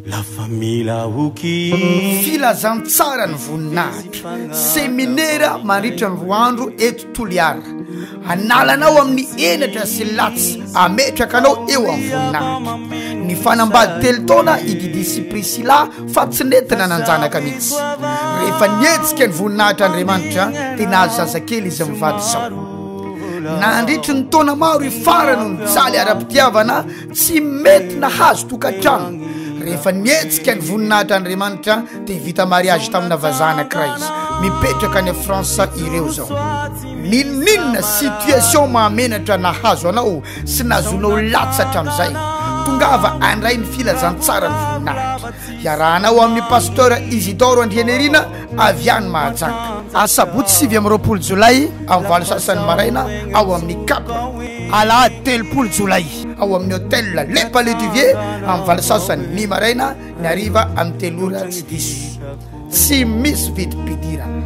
La famille Uki filazantsara ny voninahitra seminera mandritra ny roandro eto Toliara analanao amin'ny enatra sy latsy ametraka anao eo amin'ny voninahitra ny fanambady telo taona ididisy Priscilla fa tsy nentina nanjanaka mihitsy rehefa nietsika ny voninahitra Andriamanitra dia nahazo zazakely izy mivady zao nandritry ny taona maro ifarany ny jaly ara-pitiavana tsy mety nahazo tokantrano rehefa nietsika ny voninahitra Andriamanitra dia vita mariage tamina vazana Christ mipetraka any France ireo zao ninona situation mahamenatra nahazo anao sy nazonao latsatra amin'izay tongava andray ny filazantsara ny voninahitra iarahanao amin'ny pasteur Isidore Andrianerina avy any Mahajanga asabotsy 9 Jolay amin'ny valo sasany maraina ao amin'ny Cap alahady 3 Jolay ao amin'ny hôtel Le Palais du Vieux amin'ny valo sasany ny maraina ny hariva amin'ny 3 ora tsy diso tsy misy vidim-pidirana